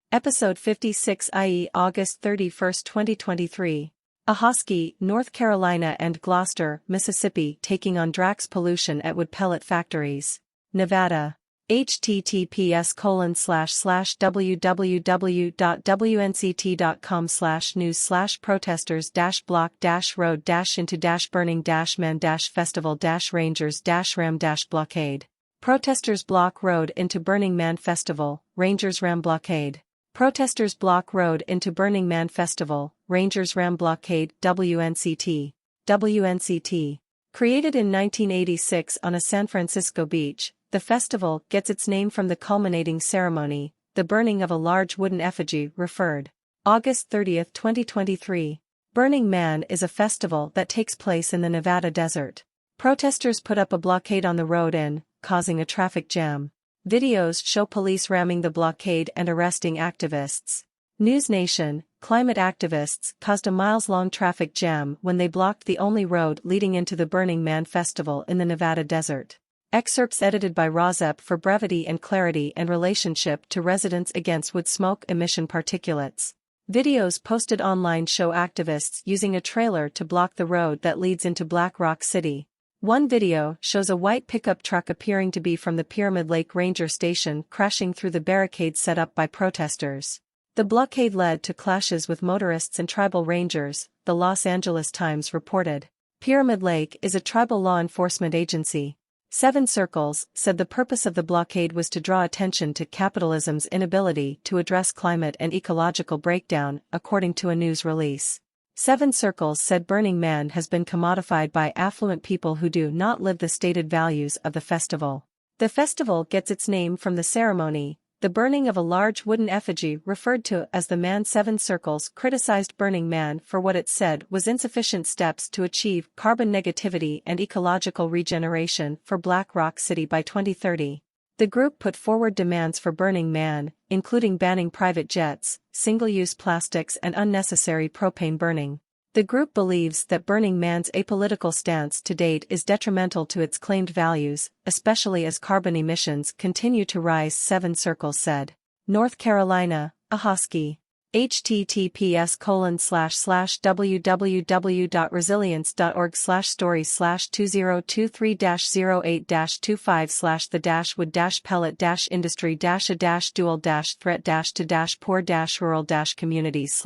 Episode 56 i.e. August 31, 2023. Ahoskie, North Carolina and Gloster, Mississippi taking on Draxpollution at wood pellet factories. Nevada. https://www.wnct.com/news/protesters-block-road-man-festival-rangers-ram blockade. Protesters block road into Burning Man Festival, Rangers ram blockade. Protesters block road into Burning Man Festival, Rangers ram blockade. WNCT. WNCT. Created in 1986 on a San Francisco beach, the festival gets its name from the culminating ceremony, the burning of a large wooden effigy referred. August 30, 2023. Burning Man is a festival that takes place in the Nevada desert. Protesters put up a blockade on the road causing a traffic jam. Videos show police ramming the blockade and arresting activists. News Nation, climate activists caused a miles-long traffic jam when they blocked the only road leading into the Burning Man Festival in the Nevada desert. Excerpts edited by Rozep for brevity and clarity and relationship to residents against wood smoke emission particulates. Videos posted online show activists using a trailer to block the road that leads into Black Rock City. One video shows a white pickup truck appearing to be from the Pyramid Lake Ranger Station crashing through the barricades set up by protesters. The blockade led to clashes with motorists and tribal rangers, the Los Angeles Times reported. Pyramid Lake is a tribal law enforcement agency. Seven Circles said the purpose of the blockade was to draw attention to capitalism's inability to address climate and ecological breakdown, according to a news release. Seven Circles said Burning Man has been commodified by affluent people who do not live the stated values of the festival. The festival gets its name from the ceremony, the burning of a large wooden effigy referred to as the man. Seven Circles criticized Burning Man for what it said was insufficient steps to achieve carbon negativity and ecological regeneration for Black Rock City by 2030. The group put forward demands for Burning Man, including banning private jets, single-use plastics and unnecessary propane burning. The group believes that Burning Man's apolitical stance to date is detrimental to its claimed values, especially as carbon emissions continue to rise. Seven Circles said. North Carolina, Ahoskie. https://www.resilience.org/stories/2022-08-25/the-wood-pellet-industry-a-dual-threat-to-poor-rural communities/?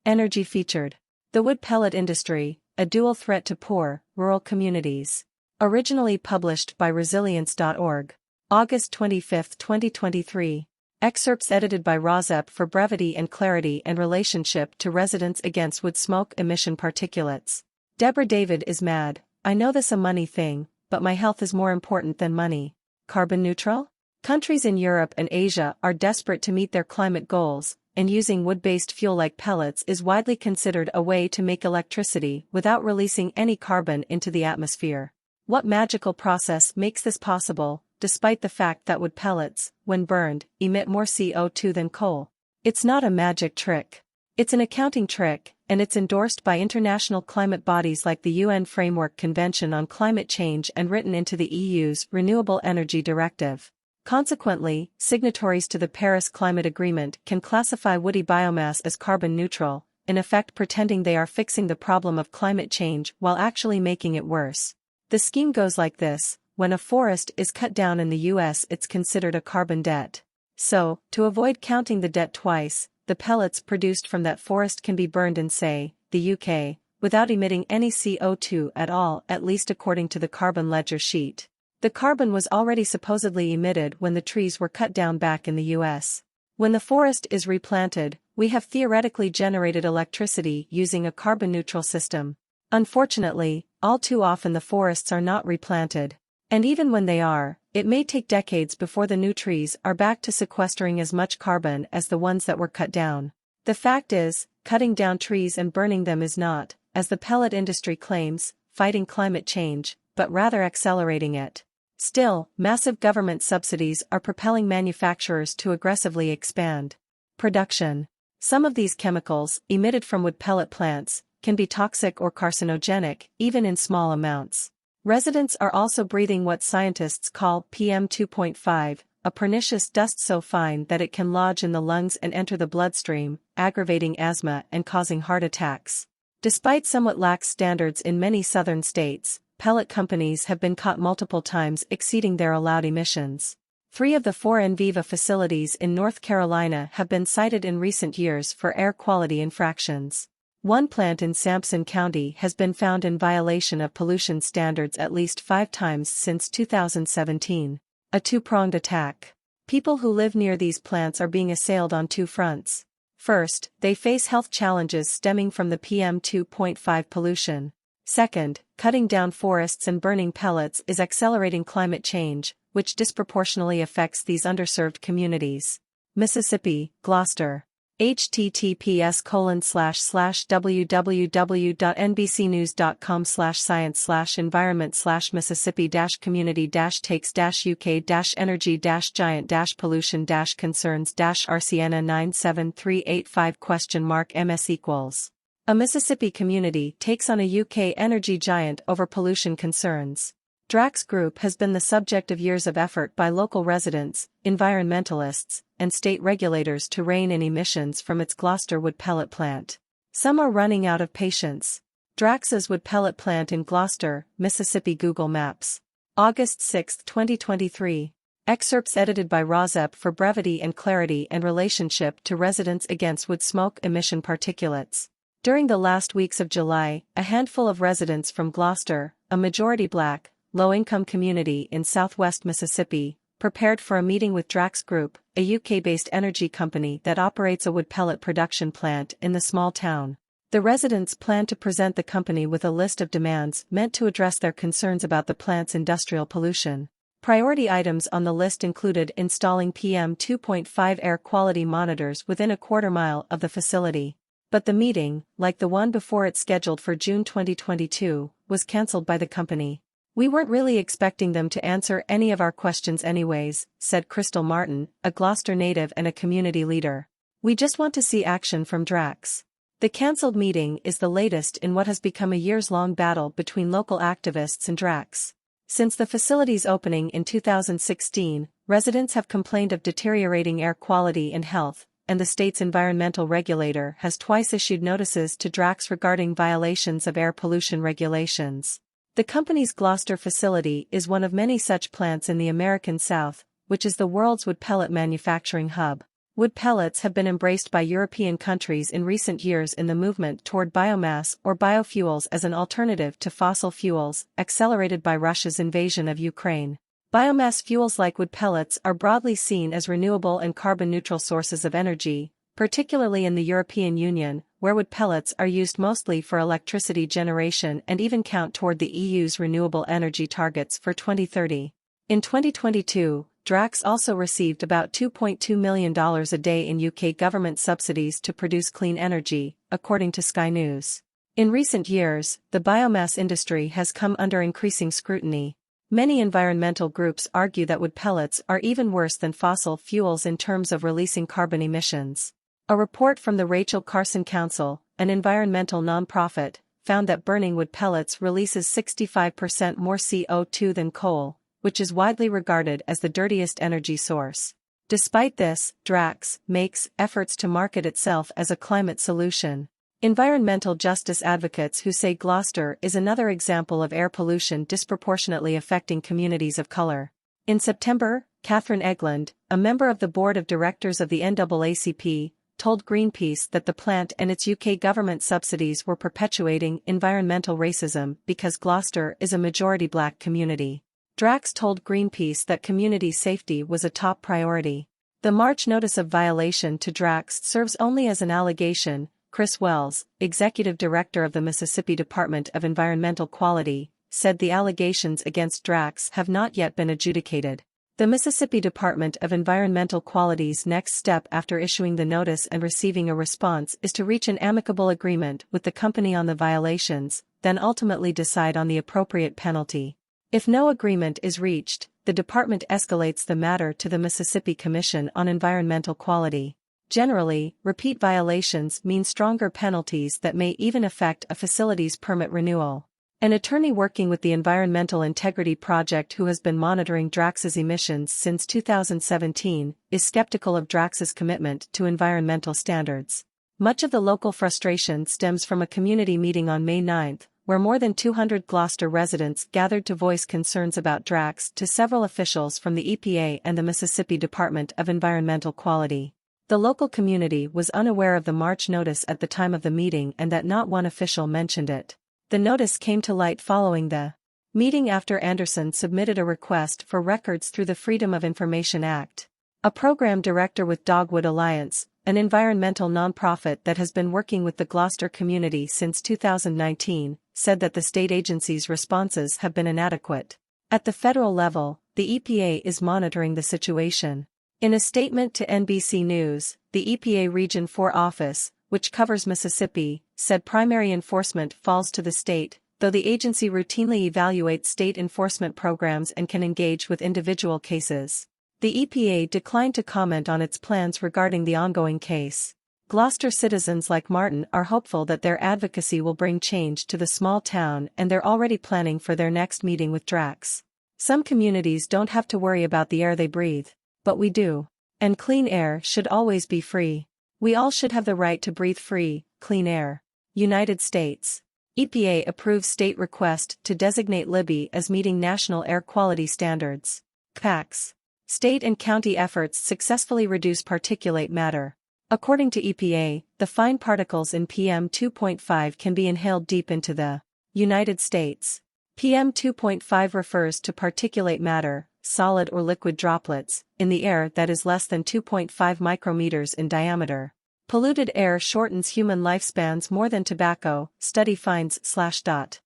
Energy featured. The wood pellet industry, a dual threat to poor, rural communities. Originally published by resilience.org. August 25, 2023. Excerpts edited by Rozep for brevity and clarity and relationship to residents against wood smoke emission particulates. Deborah David is mad. I know this a money thing, but my health is more important than money. Carbon neutral? Countries in Europe and Asia are desperate to meet their climate goals, and using wood-based fuel like pellets is widely considered a way to make electricity without releasing any carbon into the atmosphere. What magical process makes this possible, despite the fact that wood pellets, when burned, emit more CO2 than coal? It's not a magic trick. It's an accounting trick, and it's endorsed by international climate bodies like the UN Framework Convention on Climate Change and written into the EU's Renewable Energy Directive. Consequently, signatories to the Paris Climate Agreement can classify woody biomass as carbon neutral, in effect pretending they are fixing the problem of climate change while actually making it worse. The scheme goes like this. When a forest is cut down in the US, it's considered a carbon debt. So, to avoid counting the debt twice, the pellets produced from that forest can be burned in, say, the UK, without emitting any CO2 at all, at least according to the carbon ledger sheet. The carbon was already supposedly emitted when the trees were cut down back in the US. When the forest is replanted, we have theoretically generated electricity using a carbon-neutral system. Unfortunately, all too often the forests are not replanted. And even when they are, it may take decades before the new trees are back to sequestering as much carbon as the ones that were cut down. The fact is, cutting down trees and burning them is not, as the pellet industry claims, fighting climate change, but rather accelerating it. Still, massive government subsidies are propelling manufacturers to aggressively expand production. Some of these chemicals, emitted from wood pellet plants, can be toxic or carcinogenic, even in small amounts. Residents are also breathing what scientists call PM 2.5, a pernicious dust so fine that it can lodge in the lungs and enter the bloodstream, aggravating asthma and causing heart attacks. Despite somewhat lax standards in many southern states, pellet companies have been caught multiple times exceeding their allowed emissions. 3 of the 4 NVIVA facilities in North Carolina have been cited in recent years for air quality infractions. One plant in Sampson County has been found in violation of pollution standards at least 5 times since 2017. A two-pronged attack. People who live near these plants are being assailed on 2 fronts. First, they face health challenges stemming from the PM 2.5 pollution. Second, cutting down forests and burning pellets is accelerating climate change, which disproportionately affects these underserved communities. Mississippi, Gloster. https://www.nbcnews.com/science/environment/mississippi-community-takes-UK-energy-concerns-RCN97385?ms=. A Mississippi community takes on a UK energy giant over pollution concerns. Drax Group has been the subject of years of effort by local residents, environmentalists, and state regulators to rein in emissions from its Gloster wood pellet plant. Some are running out of patience. Drax's wood pellet plant in Gloster, Mississippi. Google Maps. August 6, 2023. Excerpts edited by Rozep for brevity and clarity and relationship to residents against wood smoke emission particulates. During the last weeks of July, a handful of residents from Gloster, a majority Black, low-income community in southwest Mississippi, prepared for a meeting with Drax Group, a UK-based energy company that operates a wood pellet production plant in the small town. The residents plan to present the company with a list of demands meant to address their concerns about the plant's industrial pollution. Priority items on the list included installing PM 2.5 air quality monitors within a quarter mile of the facility. But the meeting, like the one before it scheduled for June 2022, was cancelled by the company. "We weren't really expecting them to answer any of our questions anyways," said Crystal Martin, a Gloster native and a community leader. "We just want to see action from Drax." The cancelled meeting is the latest in what has become a years-long battle between local activists and Drax. Since the facility's opening in 2016, residents have complained of deteriorating air quality and health, and the state's environmental regulator has twice issued notices to Drax regarding violations of air pollution regulations. The company's Gloster facility is one of many such plants in the American South, which is the world's wood pellet manufacturing hub. Wood pellets have been embraced by European countries in recent years in the movement toward biomass or biofuels as an alternative to fossil fuels, accelerated by Russia's invasion of Ukraine. Biomass fuels like wood pellets are broadly seen as renewable and carbon-neutral sources of energy, particularly in the European Union, where wood pellets are used mostly for electricity generation and even count toward the EU's renewable energy targets for 2030. In 2022, Drax also received about $2.2 million a day in UK government subsidies to produce clean energy, according to Sky News. In recent years, the biomass industry has come under increasing scrutiny. Many environmental groups argue that wood pellets are even worse than fossil fuels in terms of releasing carbon emissions. A report from the Rachel Carson Counsel, an environmental nonprofit, found that burning wood pellets releases 65% more CO2 than coal, which is widely regarded as the dirtiest energy source. Despite this, Drax makes efforts to market itself as a climate solution. Environmental justice advocates who say Gloster is another example of air pollution disproportionately affecting communities of color. In September, Catherine Egland, a member of the board of directors of the NAACP, told Greenpeace that the plant and its UK government subsidies were perpetuating environmental racism because Gloster is a majority Black community. Drax told Greenpeace that community safety was a top priority. The March notice of violation to Drax serves only as an allegation. Chris Wells, executive director of the Mississippi Department of Environmental Quality, said the allegations against Drax have not yet been adjudicated. The Mississippi Department of Environmental Quality's next step after issuing the notice and receiving a response is to reach an amicable agreement with the company on the violations, then ultimately decide on the appropriate penalty. If no agreement is reached, the department escalates the matter to the Mississippi Commission on Environmental Quality. Generally, repeat violations mean stronger penalties that may even affect a facility's permit renewal. An attorney working with the Environmental Integrity Project who has been monitoring Drax's emissions since 2017, is skeptical of Drax's commitment to environmental standards. Much of the local frustration stems from a community meeting on May 9, where more than 200 Gloster residents gathered to voice concerns about Drax to several officials from the EPA and the Mississippi Department of Environmental Quality. The local community was unaware of the March notice at the time of the meeting and that not one official mentioned it. The notice came to light following the meeting after Anderson submitted a request for records through the Freedom of Information Act. A program director with Dogwood Alliance, an environmental nonprofit that has been working with the Gloster community since 2019, said that the state agency's responses have been inadequate. At the federal level, the EPA is monitoring the situation. In a statement to NBC News, the EPA Region 4 office, which covers Mississippi, said primary enforcement falls to the state, though the agency routinely evaluates state enforcement programs and can engage with individual cases. The EPA declined to comment on its plans regarding the ongoing case. Gloster citizens like Martin are hopeful that their advocacy will bring change to the small town, and they're already planning for their next meeting with Drax. Some communities don't have to worry about the air they breathe, but we do. And clean air should always be free. We all should have the right to breathe free, clean air. United States. EPA approves state request to designate Libby as meeting national air quality standards. CACs. State and county efforts successfully reduce particulate matter. According to EPA, the fine particles in PM 2.5 can be inhaled deep into the United States. PM 2.5 refers to particulate matter, solid or liquid droplets, in the air that is less than 2.5 micrometers in diameter. Polluted air shortens human lifespans more than tobacco, study finds /science.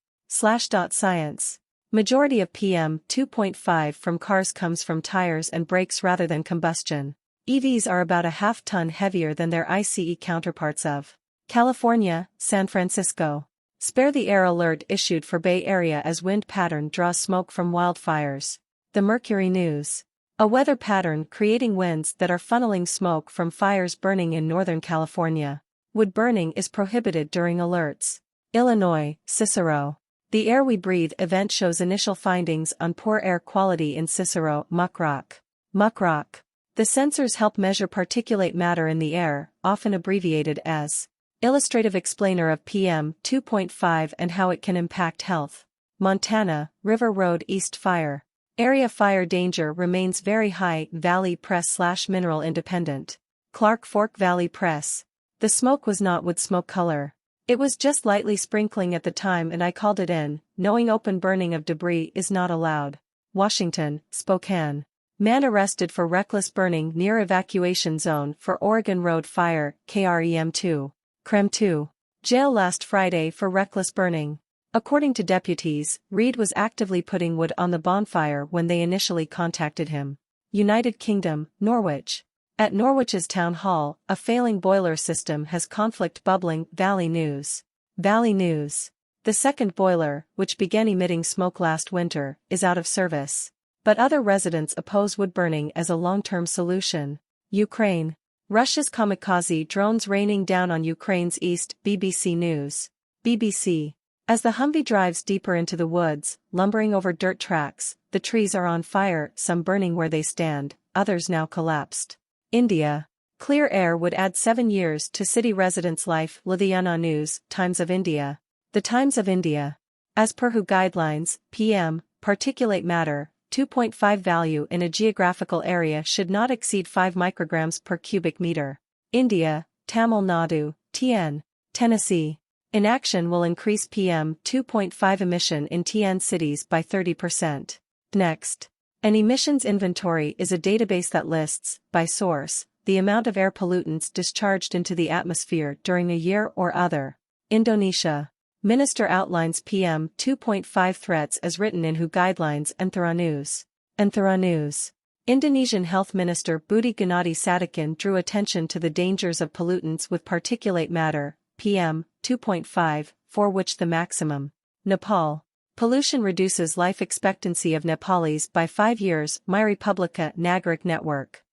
Majority of PM 2.5 from cars comes from tires and brakes rather than combustion. EVs are about a half-ton heavier than their ICE counterparts of California, San Francisco. Spare the air alert issued for Bay Area as wind pattern draws smoke from wildfires. The Mercury News. A weather pattern creating winds that are funneling smoke from fires burning in Northern California. Wood burning is prohibited during alerts. Illinois, Cicero. The Air We Breathe event shows initial findings on poor air quality in Cicero, Muckrock. The sensors help measure particulate matter in the air, often abbreviated as illustrative explainer of PM 2.5 and how it can impact health. Montana, River Road East Fire. Area fire danger remains very high. Valley Press/Mineral Independent. Clark Fork Valley Press. The smoke was not wood smoke color. It was just lightly sprinkling at the time and I called it in, knowing open burning of debris is not allowed. Washington, Spokane. Man arrested for reckless burning near evacuation zone for Oregon Road Fire, KREM2. CREM 2. Jail last Friday for reckless burning. According to deputies, Reed was actively putting wood on the bonfire when they initially contacted him. United Kingdom, Norwich. At Norwich's town hall, a failing boiler system has conflict bubbling. Valley News. The second boiler, which began emitting smoke last winter, is out of service. But other residents oppose wood burning as a long-term solution. Ukraine. Russia's kamikaze drones raining down on Ukraine's east. BBC News. As the Humvee drives deeper into the woods, lumbering over dirt tracks, the trees are on fire, some burning where they stand, others now collapsed. India. Clear air would add 7 years to city residents' life. Ludhiana News, Times of India. The Times of India. As per WHO guidelines, PM, particulate matter, 2.5 value in a geographical area should not exceed 5 micrograms per cubic meter. India, Tamil Nadu, TN. Tennessee. Inaction will increase PM 2.5 emission in TN cities by 30%. Next. An emissions inventory is a database that lists, by source, the amount of air pollutants discharged into the atmosphere during a year or other. Indonesia. Minister outlines PM 2.5 threats as written in WHO guidelines. Anthara News. Indonesian Health Minister Budi Gunadi Sadikin drew attention to the dangers of pollutants with particulate matter, PM 2.5, for which the maximum. Nepal. Pollution reduces life expectancy of Nepalis by 5 years. MyRepublica Nagarik Network.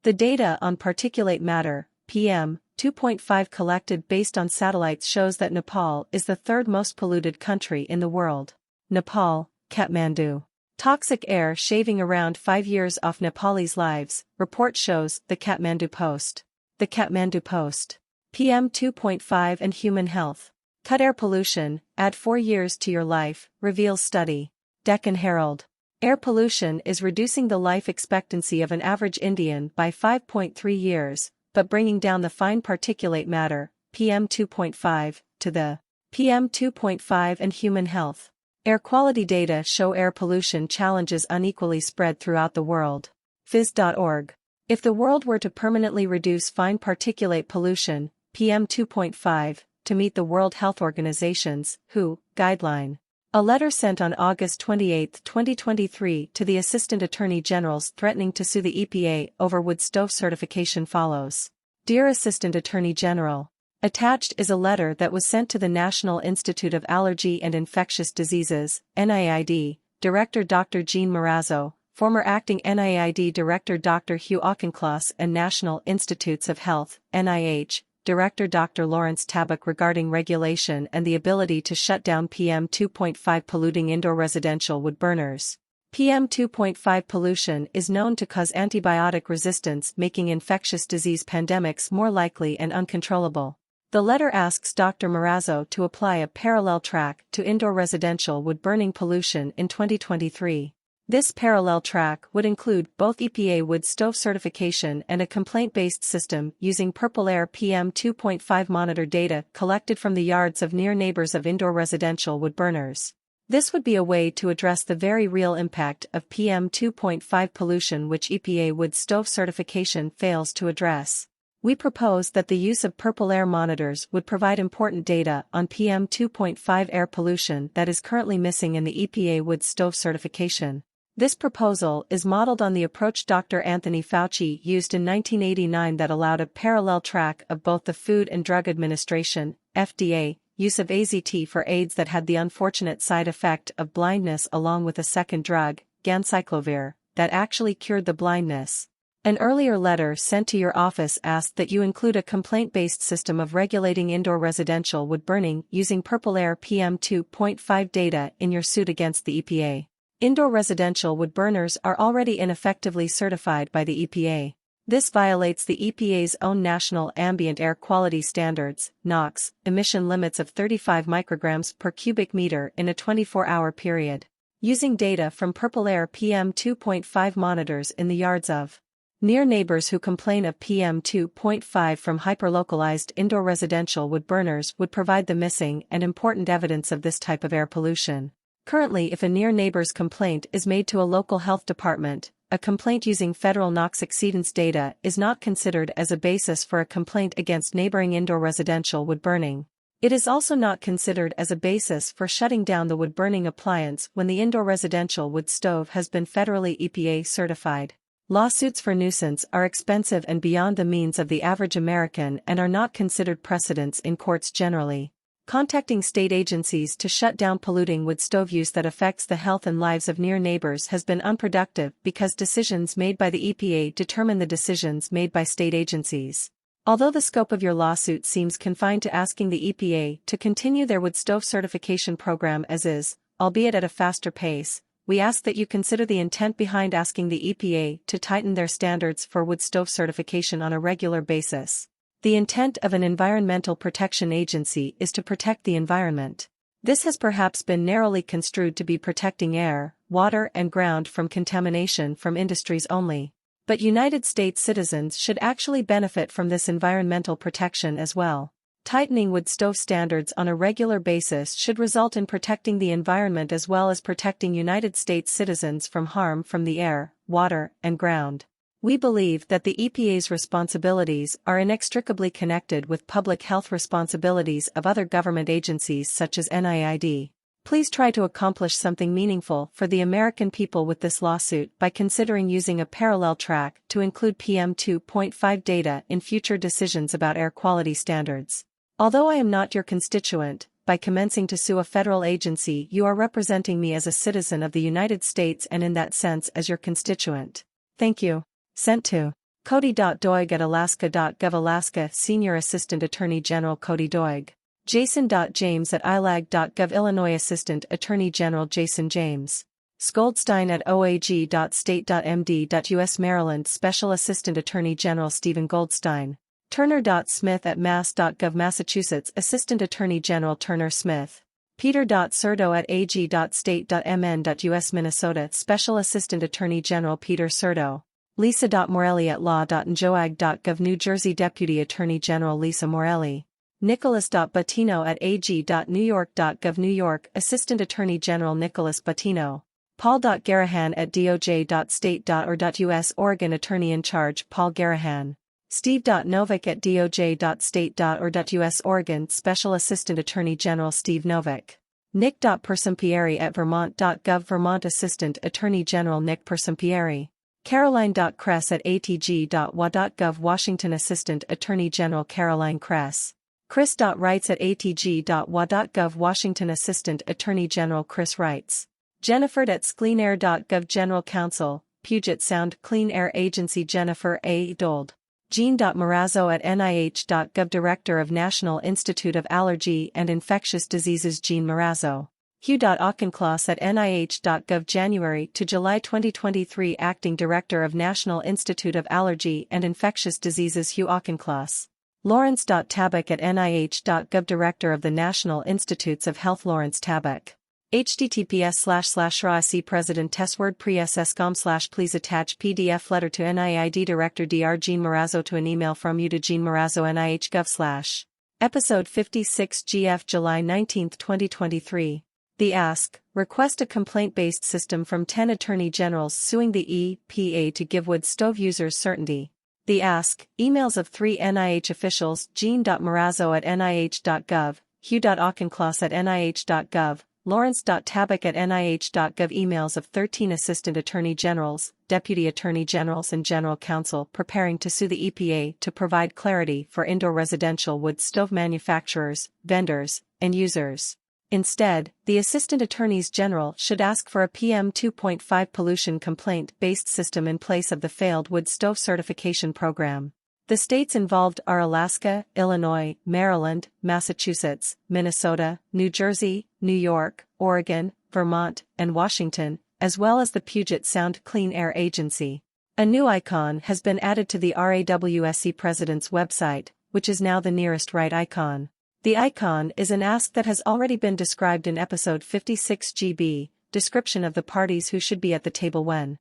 The data on particulate matter, PM 2.5 collected based on satellites shows that Nepal is the third most polluted country in the world. Nepal, Kathmandu. Toxic air shaving around 5 years off Nepalese lives, report shows, the Kathmandu Post. The Kathmandu Post. PM 2.5 and human health. Cut air pollution, add 4 years to your life, reveals study. Deccan Herald. Air pollution is reducing the life expectancy of an average Indian by 5.3 years, but bringing down the fine particulate matter, PM 2.5, to the PM 2.5 and human health. Air quality data show air pollution challenges unequally spread throughout the world. Phys.org. If the world were to permanently reduce fine particulate pollution, PM 2.5, to meet the World Health Organization's WHO guideline. A letter sent on August 28, 2023 to the Assistant Attorney Generals threatening to sue the EPA over wood stove certification follows. Dear Assistant Attorney General, attached is a letter that was sent to the National Institute of Allergy and Infectious Diseases, NIAID, Director Dr. Jean Marazzo, former acting NIAID Director Dr. Hugh Auchincloss and National Institutes of Health, NIH, Director Dr. Lawrence Tabak regarding regulation and the ability to shut down PM 2.5 polluting indoor residential wood burners. PM 2.5 pollution is known to cause antibiotic resistance, making infectious disease pandemics more likely and uncontrollable. The letter asks Dr. Marazzo to apply a parallel track to indoor residential wood burning pollution in 2023. This parallel track would include both EPA wood stove certification and a complaint-based system using Purple Air PM 2.5 monitor data collected from the yards of near neighbors of indoor residential wood burners. This would be a way to address the very real impact of PM 2.5 pollution which EPA wood stove certification fails to address. We propose that the use of Purple Air monitors would provide important data on PM 2.5 air pollution that is currently missing in the EPA wood stove certification. This proposal is modeled on the approach Dr. Anthony Fauci used in 1989 that allowed a parallel track of both the Food and Drug Administration, FDA, use of AZT for AIDS that had the unfortunate side effect of blindness along with a second drug, ganciclovir, that actually cured the blindness. An earlier letter sent to your office asked that you include a complaint-based system of regulating indoor residential wood burning using Purple Air PM 2.5 data in your suit against the EPA. Indoor residential wood burners are already ineffectively certified by the EPA. This violates the EPA's own National Ambient Air Quality Standards, NOx, emission limits of 35 micrograms per cubic meter in a 24-hour period. Using data from Purple Air PM 2.5 monitors in the yards of near neighbors who complain of PM 2.5 from hyperlocalized indoor residential wood burners would provide the missing and important evidence of this type of air pollution. Currently, if a near neighbor's complaint is made to a local health department, a complaint using federal NOx exceedance data is not considered as a basis for a complaint against neighboring indoor residential wood burning. It is also not considered as a basis for shutting down the wood burning appliance when the indoor residential wood stove has been federally EPA certified. Lawsuits for nuisance are expensive and beyond the means of the average American and are not considered precedents in courts generally. Contacting state agencies to shut down polluting wood stove use that affects the health and lives of near neighbors has been unproductive because decisions made by the EPA determine the decisions made by state agencies. Although the scope of your lawsuit seems confined to asking the EPA to continue their wood stove certification program as is, albeit at a faster pace, we ask that you consider the intent behind asking the EPA to tighten their standards for wood stove certification on a regular basis. The intent of an environmental protection agency is to protect the environment. This has perhaps been narrowly construed to be protecting air, water and ground from contamination from industries only. But United States citizens should actually benefit from this environmental protection as well. Tightening wood stove standards on a regular basis should result in protecting the environment as well as protecting United States citizens from harm from the air, water and ground. We believe that the EPA's responsibilities are inextricably connected with public health responsibilities of other government agencies such as NIAID. Please try to accomplish something meaningful for the American people with this lawsuit by considering using a parallel track to include PM 2.5 data in future decisions about air quality standards. Although I am not your constituent, by commencing to sue a federal agency you are representing me as a citizen of the United States and in that sense as your constituent. Thank you. Sent to Cody.Doig at Alaska.gov Alaska Senior Assistant Attorney General Cody Doig. Jason.James at ilag.gov Illinois Assistant Attorney General Jason James. Skoldstein at oag.state.md.us Maryland Special Assistant Attorney General Stephen Goldstein. Turner.Smith at mass.gov Massachusetts Assistant Attorney General Turner Smith. Peter.Serdo at ag.state.mn.us Minnesota Special Assistant Attorney General Peter Serdo. Lisa.Morelli at law.njoag.gov New Jersey Deputy Attorney General Lisa Morelli. Nicholas.Batino at ag.newyork.gov New York Assistant Attorney General Nicholas Batino. Paul.Garahan at doj.state.or.us Oregon Attorney in Charge Paul Garahan. Steve.Novik at doj.state.or.us Oregon Special Assistant Attorney General Steve Novik. Nick.Persampieri at vermont.gov Vermont Assistant Attorney General Nick Persampieri. Caroline.Kress at atg.wa.gov Washington Assistant Attorney General Caroline Kress. Chris.Wrights at atg.wa.gov Washington Assistant Attorney General Chris Wrights. Jennifer.Cleanair.gov General Counsel, Puget Sound Clean Air Agency Jennifer A. Dold. Jean.Marazzo at nih.gov Director of National Institute of Allergy and Infectious Diseases Jean Marazzo. Hugh.Auchincloss at nih.gov January to July 2023 Acting Director of National Institute of Allergy and Infectious Diseases Hugh Auchincloss. Lawrence.Tabak at nih.gov Director of the National Institutes of Health Lawrence Tabak. https://RAC President Testword pre-sscom/ please attach PDF letter to NIID Director Dr. Jean Marazzo to an email from you to Jean Marazzo NIH.gov/ Episode 56 GF July 19, 2023. The Ask, request a complaint-based system from 10 attorney generals suing the EPA to give wood stove users certainty. The Ask, emails of 3 NIH officials Jean.Marazzo at nih.gov, Hugh.Auchincloss at nih.gov, Lawrence.Tabak at nih.gov emails of 13 assistant attorney generals, deputy attorney generals and general counsel preparing to sue the EPA to provide clarity for indoor residential wood stove manufacturers, vendors, and users. Instead, the Assistant Attorneys General should ask for a PM 2.5 pollution complaint-based system in place of the failed wood stove certification program. The states involved are Alaska, Illinois, Maryland, Massachusetts, Minnesota, New Jersey, New York, Oregon, Vermont, and Washington, as well as the Puget Sound Clean Air Agency. A new icon has been added to the RAWSC President's website, which is now the nearest right icon. The icon is an ask that has already been described in episode 56 GB, description of the parties who should be at the table when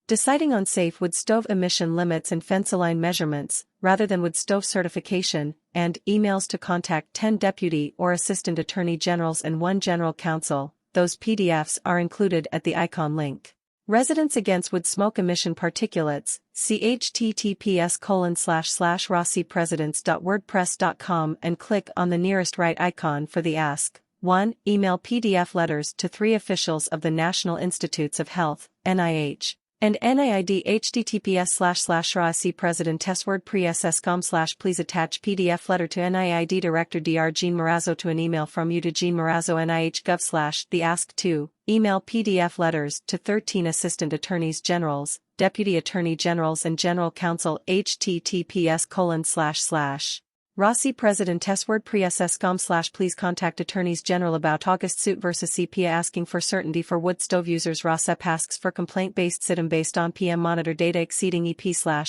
deciding on safe wood stove emission limits and fence line measurements, rather than wood stove certification, and emails to contact 10 deputy or assistant attorney generals and 1 general counsel. Those PDFs are included at the icon link. Residents Against Wood Smoke Emission Particulates, https://racpresidents.wordpress.com and click on the nearest right icon for the ask. 1. Email PDF letters to 3 officials of the National Institutes of Health, NIH, and NIID https://RAC President testword pre-sscom/ please attach PDF letter to NIID Director Dr. Jean Marazzo to an email from you to Jean Marazzo NIH.gov/ the ask. 2. Email PDF letters to 13 Assistant Attorneys Generals, Deputy Attorney Generals and General Counsel https:// RAC President testword pre-sscom/ please contact Attorneys General about August suit vs. EPA asking for certainty for wood stove users. RACEP asks for complaint-based system based on PM monitor data exceeding EP/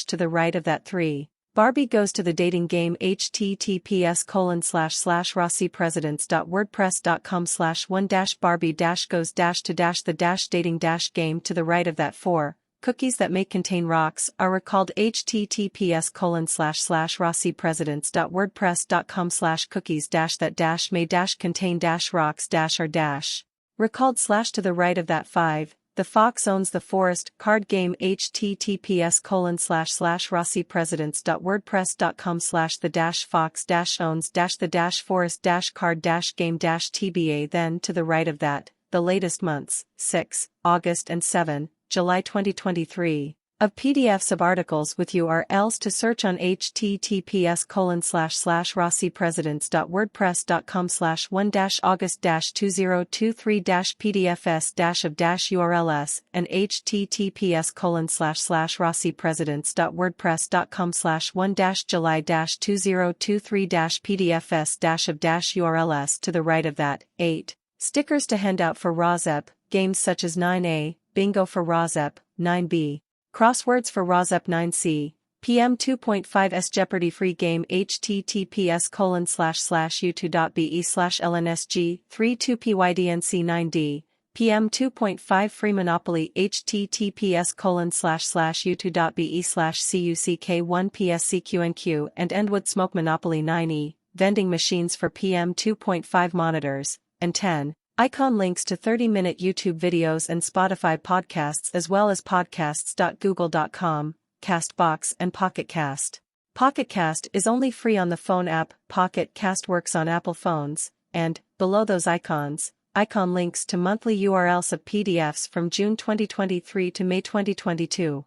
to the right of that. 3. Barbie goes to the dating game https://racpresidents.wordpress.com/1-barbie-goes-to-the-game to the right of that. 4. Cookies that may contain rocks are recalled https://racpresidents.wordpress.com/cookies-that-may-contain-rocks-are- recalled/ to the right of that. 5. The Fox Owns the Forest card game https://racpresidents.wordpress.com/the-fox-owns-the-forest-card-game-tba then to the right of that. The latest months, 6, August and 7, July 2023. of PDFs of articles with URLs to search on https://rossipresidents.wordpress.com/1-august-2023-pdfs-of-urls and https://rossipresidents.wordpress.com/1-july-2023-pdfs-of-urls to the right of that. 8. Stickers to hand out for ROSEP, games such as 9A, Bingo for ROSEP, 9B. Crosswords for ROSEP 9C, PM 2.5's Jeopardy free game https://u2.be/lnsg32pydnc 9D, PM 2.5 free Monopoly https://u2.be/cuck1pscqnq and Endwood Smoke Monopoly 9E, vending machines for PM 2.5 monitors, and 10. Icon links to 30-minute YouTube videos and Spotify podcasts as well as podcasts.google.com, Castbox and Pocket Cast. Pocket Cast is only free on the phone app, Pocket Cast works on Apple phones, and, below those icons, icon links to monthly URLs of PDFs from June 2023 to May 2022.